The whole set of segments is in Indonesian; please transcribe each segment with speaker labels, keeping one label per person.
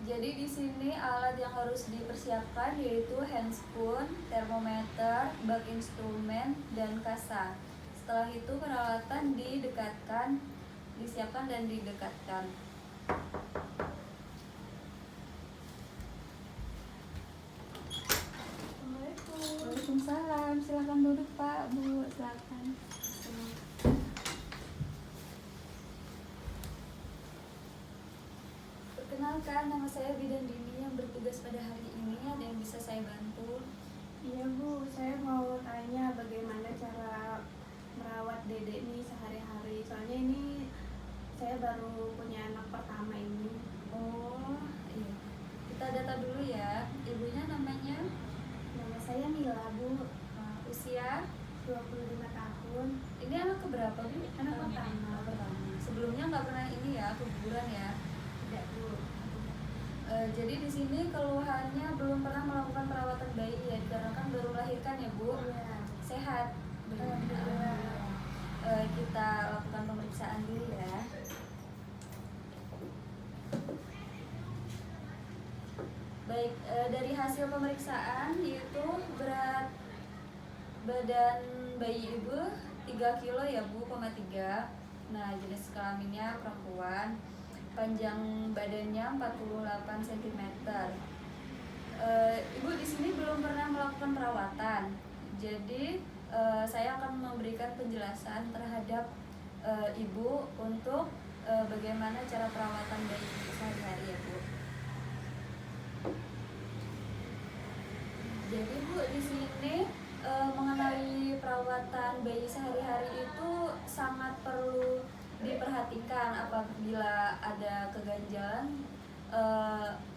Speaker 1: Jadi di sini alat yang harus dipersiapkan yaitu handspoon, termometer, bak instrumen, dan kasa. Setelah itu peralatan disiapkan dan didekatkan. Waalaikumsalam. Silakan duduk Pak, Bu. Silakan. Perkenalkan, nama saya Bidan Dini yang bertugas pada hari ini. Ada yang bisa saya bantu?
Speaker 2: Iya Bu, saya mau tanya bagaimana cara merawat dedek nih sehari-hari. Soalnya ini saya baru punya anak pertama ini.
Speaker 1: Oh, iya. Kita data dulu ya. Ibunya namanya?
Speaker 2: Nama saya Mila Bu,
Speaker 1: Usia?
Speaker 2: 25 tahun.
Speaker 1: Ini anak keberapa, Bu?
Speaker 2: Anak pertama.
Speaker 1: Sebelumnya nggak pernah ini ya, keguguran ya?
Speaker 2: Tidak Bu.
Speaker 1: Jadi di sini keluhannya belum pernah melakukan perawatan bayi ya, dikarenakan baru melahirkan ya Bu?
Speaker 2: Iya.
Speaker 1: Sehat?
Speaker 2: Alhamdulillah.
Speaker 1: Kita lakukan pemeriksaan dulu ya. Baik, dari hasil pemeriksaan yaitu berat badan bayi ibu 3 kilo ya Bu, 3. Nah, jenis kelaminnya perempuan. Panjang badannya 48 cm. Ibu di sini belum pernah melakukan perawatan. Jadi saya akan memberikan penjelasan terhadap ibu untuk bagaimana cara perawatan bayi sehari-hari ya Bu. Jadi Bu di sini mengenai perawatan bayi sehari-hari itu sangat perlu diperhatikan. Apabila ada keganjalan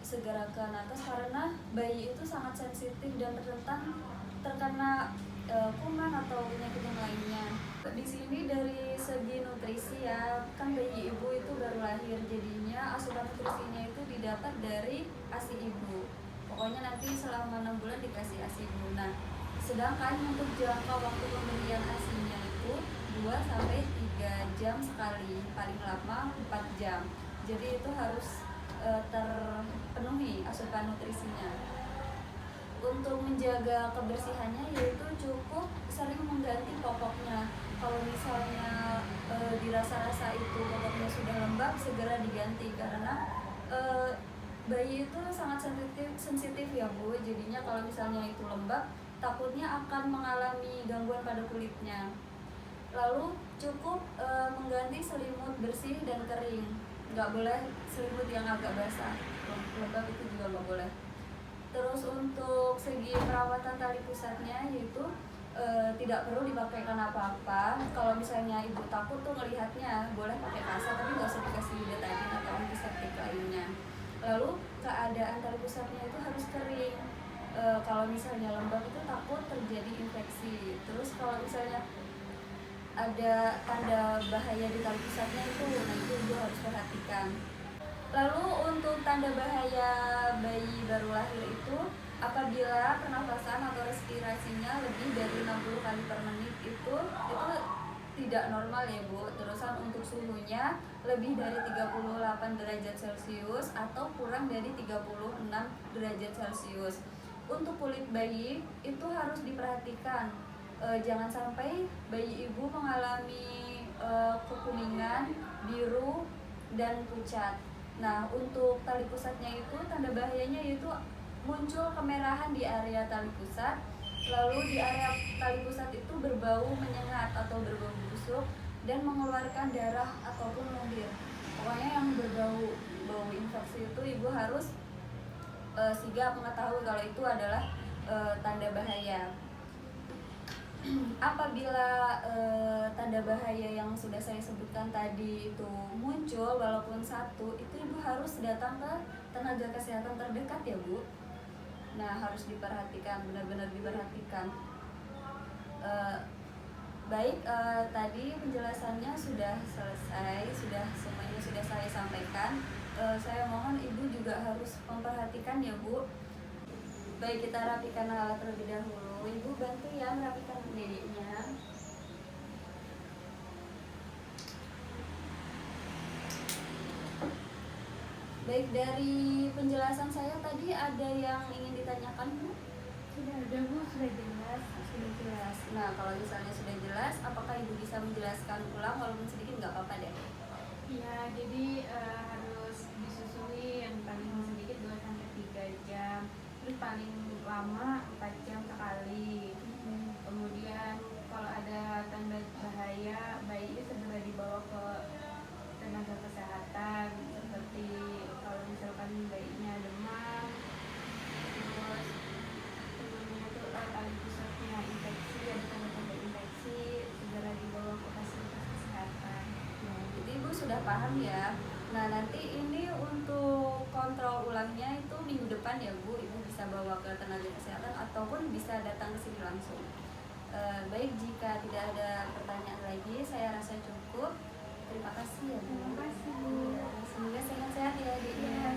Speaker 1: segera ke nakes, karena bayi itu sangat sensitif dan rentan terkena kuman atau penyakit yang lainnya. Di sini dari segi nutrisi ya, kan bayi ibu itu baru lahir, jadinya asupan nutrisinya itu didapat dari ASI ibu. Pokoknya nanti selama 6 bulan dikasih ASI ibu. Nah, sedangkan untuk jangka waktu pemberian ASI-nya itu 2-3 jam sekali, paling lama 4 jam. Jadi itu harus terpenuhi asupan nutrisinya. Untuk menjaga kebersihannya yaitu cukup sering mengganti popoknya. Kalau misalnya dirasa-rasa itu popoknya sudah lembab, segera diganti, karena bayi itu sangat sensitif ya Bu. Jadinya kalau misalnya itu lembab, takutnya akan mengalami gangguan pada kulitnya. Lalu cukup mengganti selimut bersih dan kering. Nggak boleh selimut yang agak basah, lembab itu juga nggak boleh. Terus untuk segi perawatan tali pusatnya yaitu tidak perlu dipakaikan apa-apa. Kalau misalnya ibu takut tuh ngelihatnya, boleh pakai kasa, tapi nggak usah dikasih betadine atau antiseptik lainnya. Lalu keadaan tali pusatnya itu harus kering. Kalau misalnya lembab itu takut terjadi infeksi. Terus kalau misalnya ada tanda bahaya di tali pusatnya itu, nah itu ibu harus perhatikan. Lalu untuk tanda bahaya bayi baru lahir itu, apabila pernafasan atau respirasinya lebih dari 60 kali per menit itu tidak normal ya Bu. Terusan untuk suhunya lebih dari 38 derajat Celcius atau kurang dari 36 derajat Celcius. Untuk kulit bayi itu harus diperhatikan. Jangan sampai bayi ibu mengalami kekuningan, biru, dan pucat. Nah, untuk tali pusatnya itu tanda bahayanya yaitu muncul kemerahan di area tali pusat. Lalu di area tali pusat itu berbau menyengat atau berbau busuk dan mengeluarkan darah ataupun lendir. Pokoknya yang berbau infeksi itu ibu harus sigap mengetahui kalau itu adalah tanda bahaya. Apabila tanda bahaya yang sudah saya sebutkan tadi itu muncul walaupun satu, itu ibu harus datang ke tenaga kesehatan terdekat ya Bu. Nah, harus diperhatikan, benar-benar diperhatikan. Baik, tadi penjelasannya sudah selesai, semuanya sudah saya sampaikan. Saya mohon ibu juga harus memperhatikan ya Bu. Baik, kita rapikan alat terlebih dahulu. Ibu bantu ya merapikan dedeknya. Baik, dari penjelasan saya tadi ada yang ingin ditanyakan, Bu?
Speaker 2: Sudah ada Bu, sudah jelas.
Speaker 1: Sudah jelas. Nah, kalau misalnya sudah jelas, apakah Ibu bisa menjelaskan ulang walaupun sedikit, nggak apa-apa deh.
Speaker 2: Ya, jadi harus disusui yang paling sedikit 2 sampai 3 jam, terus paling lama 4 jam sekali. Kemudian kalau ada tanda bahaya, bayi segera dibawa ke tenaga kesehatan, seperti kalau misalkan bayinya demam, terus temennya tuh tali pusatnya infeksi, ada tanda-tanda infeksi, segera dibawa ke fasilitas kesehatan.
Speaker 1: Nah, jadi Ibu sudah paham ya. Nah, nanti ini untuk kontrol ulangnya itu minggu depan ya Bu. Ibu bisa bawa ke tenaga kesehatan ataupun bisa datang ke sini langsung. Baik, jika tidak ada pertanyaan lagi, saya rasa cukup. Terima kasih ya Bu.
Speaker 2: Terima kasih Bu.
Speaker 1: Semoga sehat-sehat ya adiknya.
Speaker 2: Ya,